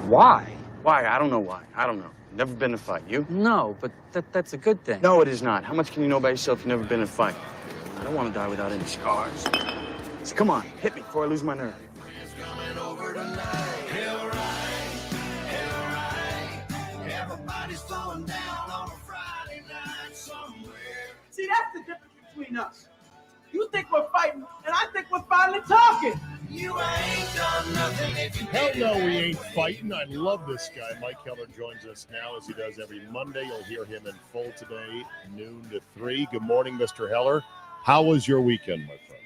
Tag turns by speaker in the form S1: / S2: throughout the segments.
S1: Why?
S2: Why? I don't know why. I don't know. Never been in a fight. You?
S1: No, but that's a good thing.
S2: No, it is not. How much can you know about yourself? You've never been in a fight. I don't want to die without any scars. So come on, hit me before I lose my nerve.
S3: See, that's the difference between us. You think we're fighting, and I think we're finally talking. You ain't done nothing if you
S4: Hell no, we ain't fighting. I love this guy. Mike Heller joins us now as he does every Monday. You'll hear him in full today, noon to 3. Good morning, Mr. Heller. How was your weekend, my friend?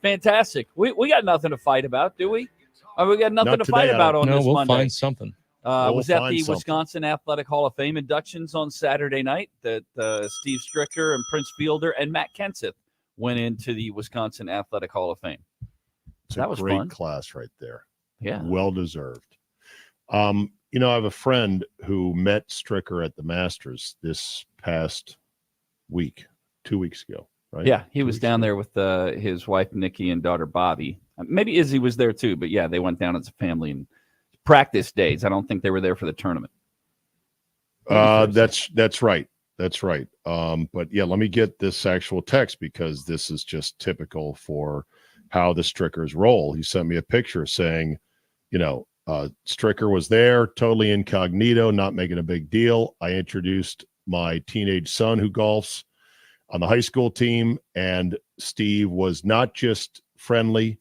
S5: Fantastic. We got nothing to fight about, do we? We got nothing to fight about on this Monday.
S6: We'll find something.
S5: Was at the Wisconsin Athletic Hall of Fame inductions on Saturday night that Steve Stricker and Prince Fielder and Matt Kenseth went into the Wisconsin Athletic Hall of Fame.
S4: That was a great class right there.
S5: Yeah.
S4: Well deserved. I have a friend who met Stricker at the Masters this past week, 2 weeks ago, right?
S5: Yeah, he was down there with his wife, Nikki, and daughter, Bobby. Maybe Izzy was there too, but yeah, they went down as a family and practice days. I don't think they were there for the tournament.
S4: That's right. That's right. But yeah, let me get this actual text because this is just typical for how the Strickers roll. He sent me a picture saying, Stricker was there, totally incognito, not making a big deal. I introduced my teenage son who golfs on the high school team, and Steve was not just friendly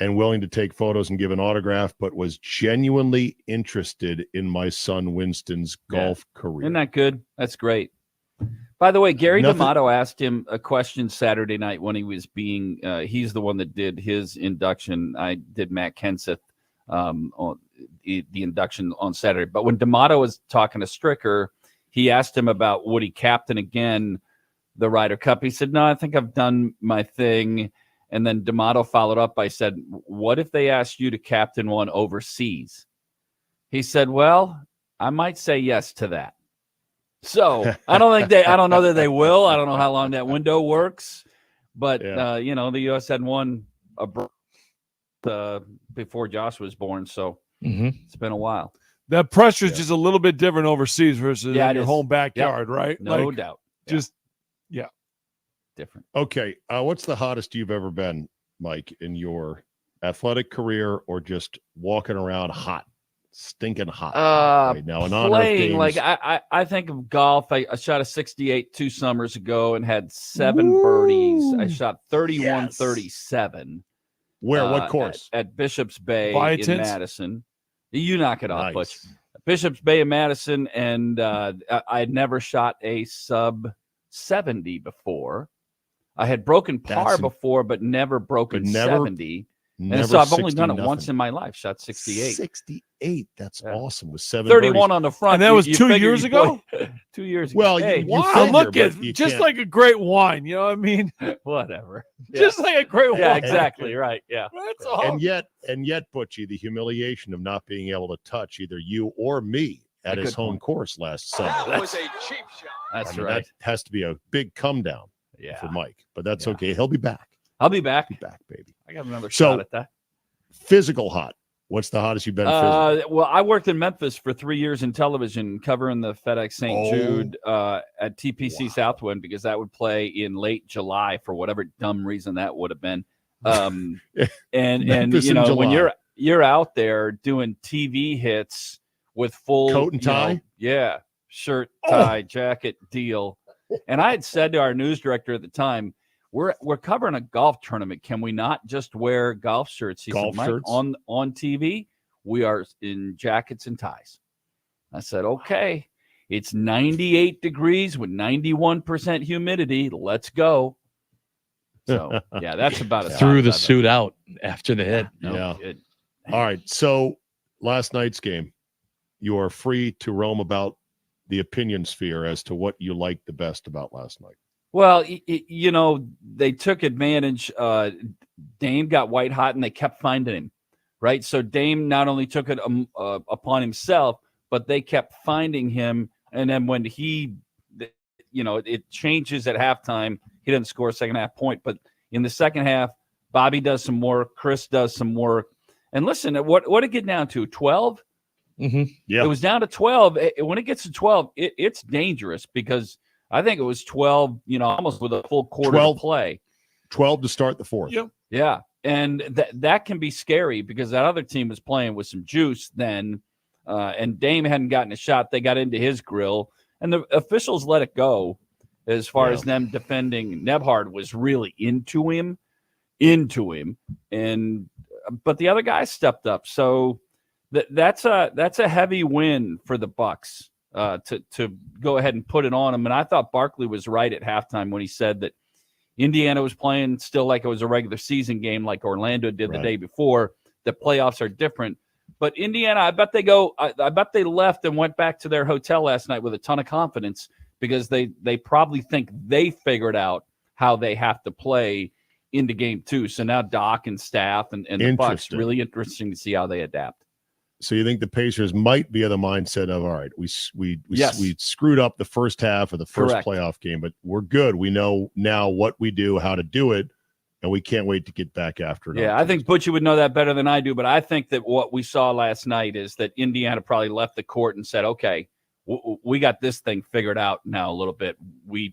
S4: and willing to take photos and give an autograph, but was genuinely interested in my son Winston's golf career.
S5: Isn't that good? That's great. By the way, Gary D'Amato asked him a question Saturday night when he was being he's the one that did his induction. I did Matt Kenseth on the induction on Saturday. But when D'Amato was talking to Stricker, he asked him about would he captain again the Ryder Cup. He said, no, I think I've done my thing. And then D'Amato followed up by said, what if they asked you to captain one overseas? He said, well, I might say yes to that. So I don't know that they will. I don't know how long that window works, but the U.S. had won before Josh was born. So it's been a while.
S7: That pressure is just a little bit different overseas versus in your home backyard, right?
S5: No doubt. Different.
S4: Okay. What's the hottest you've ever been, Mike, in your athletic career or just walking around hot? Stinking hot right now. In honor
S5: playing
S4: of games.
S5: like I think of golf. I shot a 68 2 summers ago and had 7 birdies. I shot 31 37.
S4: Where? What course?
S5: At Bishop's Bay
S7: in
S5: Madison. You knock it off, Butch. Bishop's Bay in Madison, and I had never shot a sub 70 before. I had broken par before, but never broken 70. And so I've only done it once in my life. Shot 68.
S4: 68. That's awesome. With 7
S5: 31
S4: birdies.
S5: on the front.
S7: And that was 2 years ago?
S5: 2 years ago.
S4: Well,
S5: hey,
S7: look at just like a great wine. You know what I mean?
S5: Whatever.
S7: Just like a great wine.
S5: Yeah, exactly. Right. Yeah.
S7: That's all.
S4: And yet, Butchie, the humiliation of not being able to touch either you or me at his home course last summer.
S3: That was a cheap shot.
S5: That's right.
S4: That has to be a big come down for Mike, but that's okay. He'll be back.
S5: I'll be back.
S4: Be back, baby.
S5: I got another shot at that.
S4: Physical hot. What's the hottest you've been physical?
S5: Well, I worked in Memphis for 3 years in television, covering the FedEx St. Jude at TPC Southwind because that would play in late July for whatever dumb reason that would have been. And when you're out there doing TV hits with full
S4: coat and tie,
S5: shirt, tie, jacket, deal. And I had said to our news director at the time, we're covering a golf tournament. Can we not just wear golf shirts? He said, Mike, on TV, we are in jackets and ties. I said, okay, it's 98 degrees with 91% humidity. Let's go. So, that's about it.
S6: Threw the suit out after the hit.
S4: All right. So last night's game, you are free to roam about the opinion sphere as to what you liked the best about last night.
S5: Well, they took advantage. Dame got white hot, and they kept finding him, right? So Dame not only took it upon himself, but they kept finding him. And then when it changes at halftime, he doesn't score a second half point. But in the second half, Bobby does some work. Chris does some work. And listen, what did it get down to? 12?
S4: Yeah.
S5: It was down to 12. When it gets to 12, it's dangerous because I think it was 12, almost with a full quarter to play.
S4: 12 to start the fourth.
S7: Yep.
S5: Yeah. And that can be scary because that other team was playing with some juice then, and Dame hadn't gotten a shot. They got into his grill, and the officials let it go as far as them defending. Nebhard was really into him, but the other guys stepped up. So that's a heavy win for the Bucks to go ahead and put it on them. And I thought Barkley was right at halftime when he said that Indiana was playing still like it was a regular season game, like Orlando did the day before. The playoffs are different, but Indiana, I bet they left and went back to their hotel last night with a ton of confidence because they probably think they figured out how they have to play into game 2. So now Doc and staff and the Bucks, really interesting to see how they adapt.
S4: So you think the Pacers might be of the mindset of, all right, we screwed up the first half of the first playoff game, but we're good. We know now what we do, how to do it, and we can't wait to get back after it.
S5: Yeah, I think Butch would know that better than I do, but I think that what we saw last night is that Indiana probably left the court and said, okay, we got this thing figured out now a little bit. We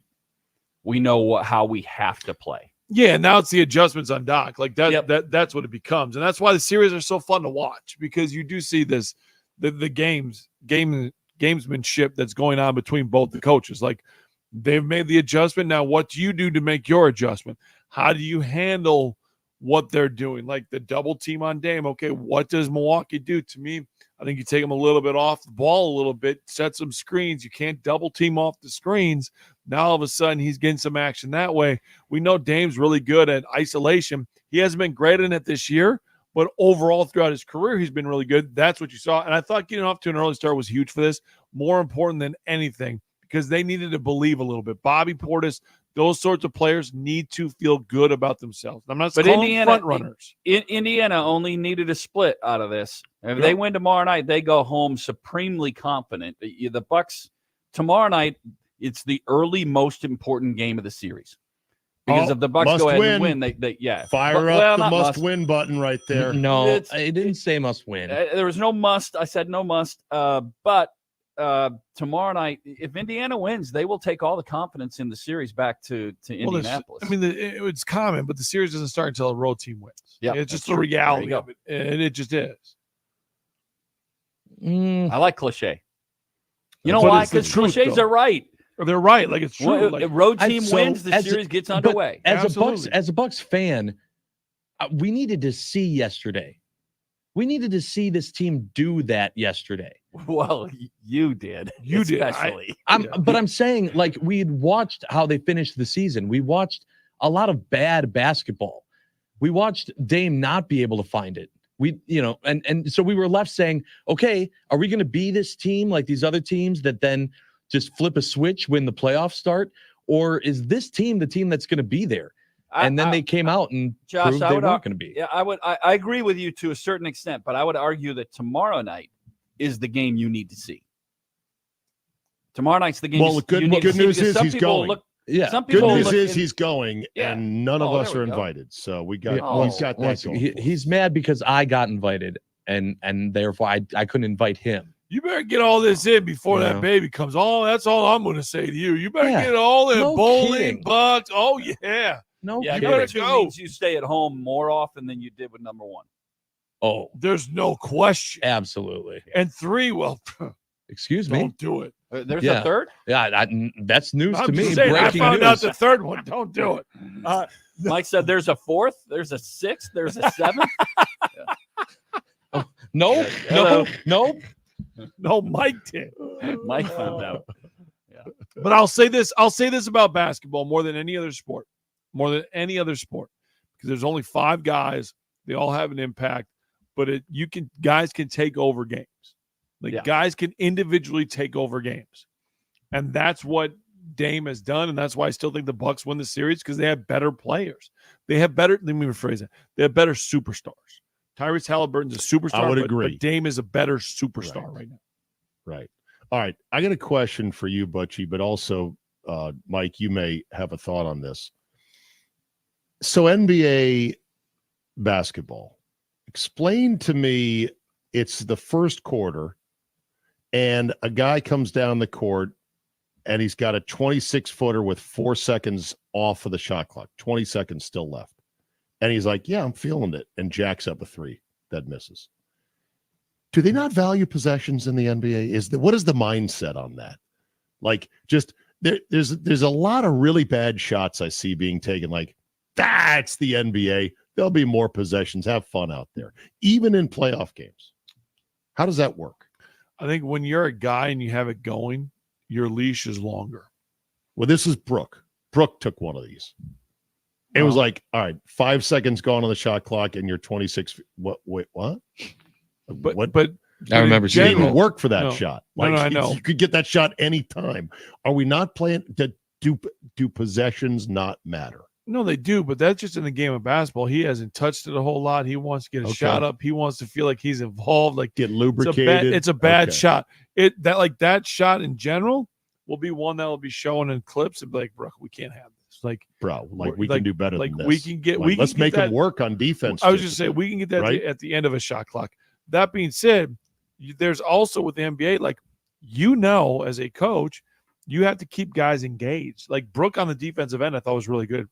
S5: know how we have to play.
S7: Yeah, now it's the adjustments on Doc. Like that's what it becomes. And that's why the series are so fun to watch, because you do see this the gamesmanship that's going on between both the coaches. Like, they've made the adjustment. Now what do you do to make your adjustment? How do you handle what they're doing? Like the double team on Dame. Okay, what does Milwaukee do? To me, I think you take them a little bit off the ball a little bit, set some screens. You can't double team off the screens. Now all of a sudden he's getting some action that way. We know Dame's really good at isolation. He hasn't been great in it this year, but overall throughout his career, he's been really good. That's what you saw. And I thought getting off to an early start was huge for this. More important than anything, because they needed to believe a little bit. Bobby Portis, those sorts of players need to feel good about themselves. I'm not calling front runners.
S5: Indiana only needed a split out of this. If they win tomorrow night, they go home supremely confident. The Bucks tomorrow night, it's the early most important game of the series. Because if the Bucks go ahead and win, they
S4: fire up the must-win button right there.
S6: No, I didn't say must win.
S5: There was no must. I said no must. But tomorrow night, if Indiana wins, they will take all the confidence in the series back to Indianapolis.
S7: It's common, but the series doesn't start until a road team wins.
S5: Yeah,
S7: it's just the reality of it, and it just is.
S5: I like cliche. You know why? Because cliches are right.
S7: They're right. Like, it's true.
S5: Well, road team wins, the series gets underway.
S6: As a Bucks fan, we needed to see yesterday. We needed to see this team do that yesterday.
S5: Well, you did.
S7: You
S5: especially.
S6: But I'm saying, like, we had watched how they finished the season. We watched a lot of bad basketball. We watched Dame not be able to find it. And so we were left saying, okay, are we going to be this team like these other teams that then just flip a switch when the playoffs start? Or is this team the team that's going to be there? And then they came out and proved they weren't going to be.
S5: Yeah, I agree with you to a certain extent, but I would argue that tomorrow night is the game you need to see. Tomorrow night's the game.
S4: Well, good news is he's going. Good news is he's going, and none of us are invited. So we got he's got that.
S6: He's mad because I got invited, and therefore I couldn't invite him.
S7: You better get all this in before that baby comes. Oh, that's all I'm going to say to you. You better get it all in. Bowling, Bucks. Oh, yeah.
S6: No,
S5: you better go. Means you stay at home more often than you did with number one.
S6: Oh,
S7: there's no question.
S6: Absolutely.
S7: And 3, well,
S6: excuse me.
S7: Don't do it.
S5: There's a third?
S6: Yeah, that's news to me.
S7: Saying,
S6: breaking
S7: I found
S6: news.
S7: out the third one. Don't do it.
S5: Mike said there's a 4th, there's a 6th, there's a 7th.
S6: Nope.
S7: No, Mike did.
S5: Mike found out.
S7: Yeah. But I'll say this about basketball more than any other sport. Because there's only 5 guys. They all have an impact, but guys can take over games. Guys can individually take over games. And that's what Dame has done, and that's why I still think the Bucks win the series, because they have better players. They have better, let me rephrase it. They have better superstars. Tyrese Halliburton's a superstar.
S4: I would agree.
S7: But Dame is a better superstar right now.
S4: Right. All right. I got a question for you, Butchie, but also, Mike, you may have a thought on this. So NBA basketball, explain to me, it's the first quarter. and a guy comes down the court and he's got a 26-footer with 4 seconds off of the shot clock, 20 seconds still left. And he's like, yeah, I'm feeling it, and jacks up a three that misses. Do they not value possessions in the NBA? What is the mindset on that? Like, just there's a lot of really bad shots I see being taken. Like, that's the NBA. There'll be more possessions. Have fun out there, even in playoff games. How does that work?
S7: I think when you're a guy and you have it going, your leash is longer.
S4: Well, this is Brooke. Brooke took one of these. It was like, all right, 5 seconds gone on the shot clock, and you're 26. What? Wait, what?
S7: But
S6: I remember
S4: It didn't
S6: seeing
S4: even
S6: that.
S4: work for that
S7: No.
S4: shot.
S7: No, I know.
S4: You could get that shot anytime. Are we not playing? Do possessions not matter?
S7: No, they do, but that's just in the game of basketball. He hasn't touched it a whole lot. He wants to get a shot up. He wants to feel like he's involved. Like,
S4: Get lubricated.
S7: it's a bad
S4: Okay.
S7: shot. That shot in general will be one that will be shown in clips and be like, Brooke, we can't have this. Like,
S4: Bro, like we
S7: like-
S4: can do better
S7: like
S4: than this.
S7: we can get-
S4: Like,
S7: we can
S4: let's
S7: get
S4: make them
S7: that-
S4: work on defense.
S7: I was just saying, we can get that
S4: right?
S7: at the end of a shot clock. That being said, there's also with the NBA, like, as a coach, you have to keep guys engaged. Like Brooke on the defensive end, I thought was really good.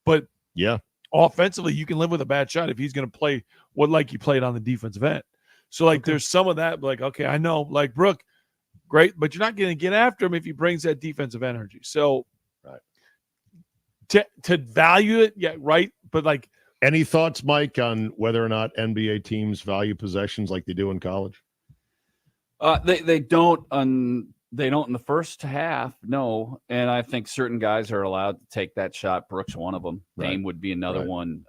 S7: But
S4: Yeah.
S7: offensively, you can live with a bad shot if he's going to play like he played on the defensive end. So, like, there's some of that, like, okay, I know, like, Brooke, great, but you're not going to get after him if he brings that defensive energy. So,
S4: right.
S7: To value it, yeah, right. But, like,
S4: Any thoughts, Mike, on whether or not NBA teams value possessions like they do in college?
S5: They don't in the first half, no. And I think certain guys are allowed to take that shot. Brooks, one of them.
S4: Right.
S5: Dame would be another
S4: Right.
S5: one.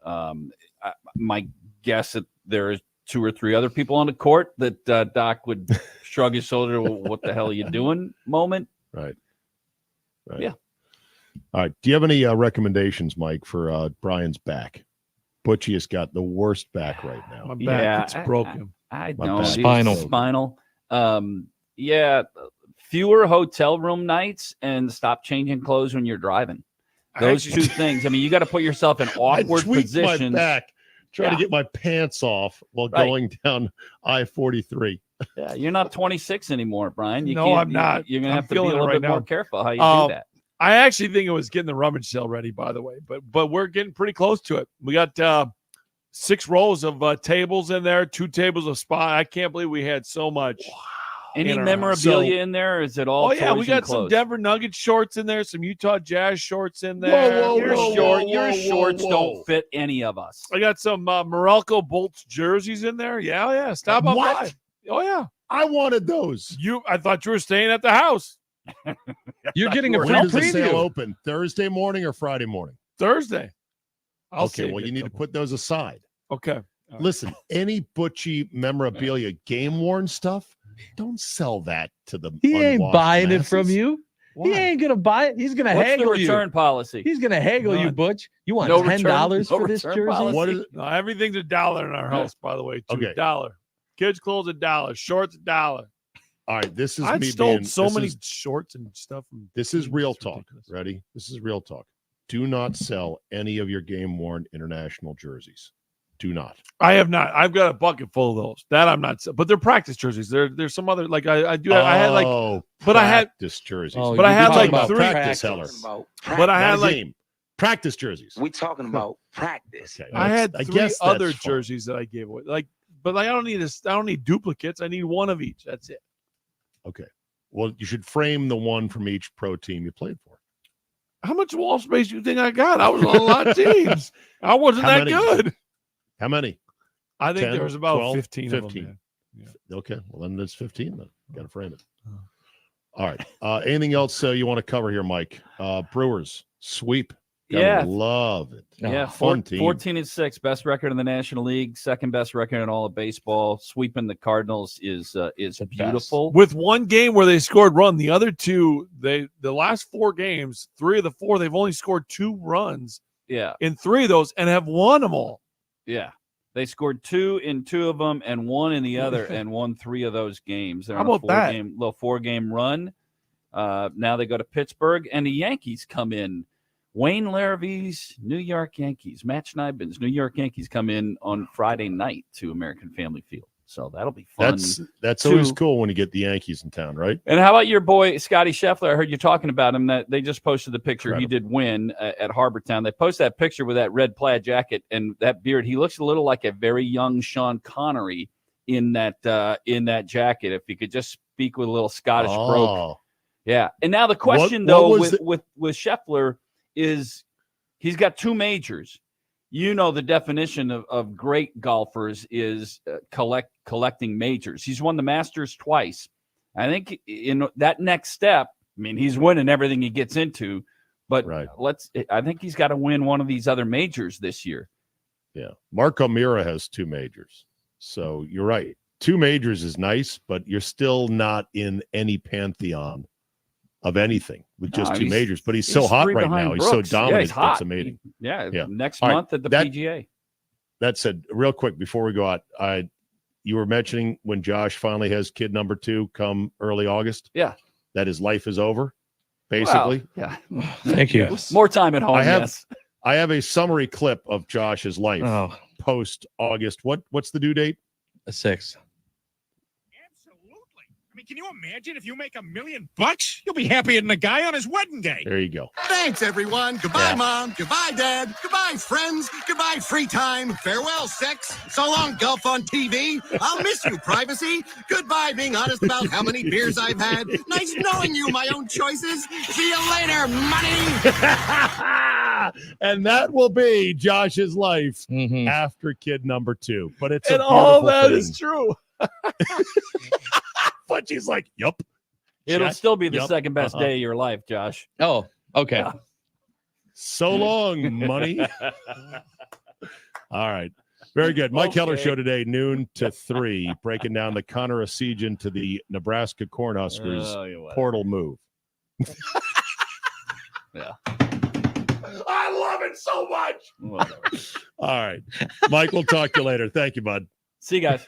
S5: My guess that there's 2 or 3 other people on the court that Doc would shrug his shoulder. Well, what the hell are you doing? Moment.
S4: Right.
S5: Yeah.
S4: All right. Do you have any recommendations, Mike, for Brian's back? Butchie has got the worst back right now.
S7: my back,
S5: Yeah,
S7: it's broken.
S5: I
S4: My
S5: don't.
S4: bad.
S6: Spinal.
S5: Yeah. Fewer hotel room nights and stop changing clothes when you're driving. Those two things. I mean, you got to put yourself in awkward
S4: I tweaked
S5: positions.
S4: my back trying to
S5: Yeah.
S4: get my pants off while
S5: Right.
S4: going down I-43.
S5: Yeah, you're not 26 anymore, Brian. You
S7: No,
S5: can't,
S7: I'm not.
S5: You're gonna
S7: I'm
S5: have to be a
S7: feeling it
S5: little
S7: right
S5: bit more
S7: now.
S5: careful how you do that.
S7: I actually think it was getting the rummage sale ready, by the way, but we're getting pretty close to it. We got 6 rows of tables in there, 2 tables of spa. I can't believe we had so much.
S5: Any
S7: in our
S5: memorabilia
S7: house.
S5: in there? Or is it all?
S7: Oh yeah, we
S5: toys
S7: got
S5: and
S7: some
S5: clothes?
S7: Denver Nuggets shorts in there, some Utah Jazz shorts in there.
S4: Whoa,
S5: Your
S4: whoa,
S5: short,
S4: whoa,
S5: your
S4: whoa,
S5: shorts
S4: whoa.
S5: don't fit any of us.
S7: I got some Morocco Bolts jerseys in there. Yeah. Stop on
S4: What?
S7: by. Oh yeah.
S4: I wanted those.
S7: I thought you were staying at the house
S6: You're getting a
S4: When
S6: free
S4: does the sale
S6: preview.
S4: open? Thursday morning or Friday morning?
S7: Thursday. I'll
S4: Okay,
S7: save
S4: well, you
S7: a
S4: need to
S7: couple.
S4: put those aside.
S7: Okay. All right.
S4: Listen, any Butchie memorabilia, game-worn stuff, don't sell that to the
S6: He ain't
S4: unwashed
S6: buying it from
S4: masses.
S6: you.
S7: Why?
S6: He ain't gonna buy it. He's gonna
S5: What's the
S6: haggle you.
S5: return policy?
S6: He's gonna haggle you,
S7: None.
S6: Butch. You want
S5: No
S6: $10
S5: return- no
S6: for this
S5: return
S6: jersey?
S5: policy.
S4: What is it?
S7: No, everything's $1 in our house, by the way. Too.
S4: Okay.
S7: $1. Kids' clothes $1. Shorts $1.
S4: All right, this is
S7: I
S4: me
S7: stole
S4: being
S7: so
S4: this
S7: many
S4: is-
S7: shorts and stuff. From
S4: This is
S7: teams.
S4: real
S7: It's
S4: talk.
S7: ridiculous.
S4: Ready? This is real talk. Do not sell any of your game-worn international jerseys. Do not.
S7: I have not. I've got a bucket full of those. That I'm not. But they're practice jerseys. There's some other like I do. I had like, but I had-
S4: practice jerseys.
S6: Oh,
S7: but I
S6: you're
S7: had
S6: talking
S7: like
S6: about
S7: 3.
S4: practice,
S6: practice.
S4: Heller.
S7: But I
S4: Not
S7: had
S4: a
S7: like
S4: game. Practice jerseys.
S8: We talking about practice.
S4: Okay,
S7: I had 3
S4: guess that's
S7: other
S4: fine.
S7: jerseys that I gave away. Like, but like I don't need duplicates. I need one of each. That's it.
S4: Okay. Well, you should frame the one from each pro team you played for.
S7: How much wall space do you think I got? I was on a lot of teams. I wasn't
S4: How
S7: that
S4: many?
S7: good.
S4: How many?
S7: I think
S4: 10,
S7: there was about
S4: 12,
S7: 15 of
S4: 15.
S7: them. man.
S4: Okay. Well, then there's 15 then. Got to frame it.
S7: Oh.
S4: All right. Anything else you want to cover here, Mike? Brewers sweep. Gotta
S5: Yeah.
S4: love it.
S5: Yeah,
S4: fun team.
S5: 14-6, best record in the National League, second best record in all of baseball. Sweeping the Cardinals is
S6: best.
S5: beautiful.
S7: With one game where they scored run, the other 2, the last 4 games, 3 of the 4, they've only scored 2 runs
S5: Yeah,
S7: in 3 of those and have won them all.
S5: yeah. They scored 2 in 2 of them and 1 in the other, and won 3 of those games. They're
S7: How
S5: on a
S7: about that?
S5: little 4-game run. Now they go to Pittsburgh, and the Yankees come in. Wayne Larravee's New York Yankees, Matt Schneidman's New York Yankees come in on Friday night to American Family Field. So that'll be fun.
S4: That's always cool when you get the Yankees in town, right?
S5: And how about your boy Scotty Scheffler? I heard you talking about him. That they just posted the picture.
S4: Incredible.
S5: He did win at Harbortown. They posted that picture with that red plaid jacket and that beard. He looks a little like a very young Sean Connery in that jacket. If you could just speak with a little Scottish brogue. Yeah. And now the question with Scheffler is he's got 2 majors. You know, the definition of great golfers is collecting majors. He's won the Masters twice. I think in that next step, I mean, he's winning everything he gets into, but I think he's got to win one of these other majors this year.
S4: Yeah. Mark O'Meara has 2 majors. So you're right. 2 majors is nice, but you're still not in any pantheon of anything with just 2 majors. But he's so hot right now. He's so dominant.
S5: He's hot.
S4: It's amazing.
S5: Next month at the PGA.
S4: That said, real quick before we go out, you were mentioning when Josh finally has kid number 2 come early August.
S5: Yeah.
S4: That his life is over, basically.
S5: Well, yeah.
S6: Thank you.
S4: Yes.
S5: More time at home.
S4: I have a summary clip of Josh's life post August. What's the due date?
S6: 6.
S9: I mean, can you imagine if you make $1 million bucks? You'll be happier than a guy on his wedding day.
S4: There you go.
S10: Thanks, everyone. Goodbye, Mom. Goodbye, Dad. Goodbye, friends. Goodbye, free time. Farewell, sex. So long, golf on TV. I'll miss you, privacy. Goodbye, being honest about how many beers I've had. Nice knowing you, my own choices. See you later, money.
S4: And that will be Josh's life after kid number 2. But it's
S7: all that is true.
S4: But she's like, yup.
S5: It'll still be the second best day of your life, Josh.
S6: Oh, okay.
S5: Yeah.
S4: So long, money. All right. Very good. Mike Keller Show today, noon to 3, breaking down the Connor Esigian to the Nebraska Cornhuskers portal move.
S5: Yeah.
S4: I love it so much. All right. Mike, we'll talk to you later. Thank you, bud.
S5: See you guys.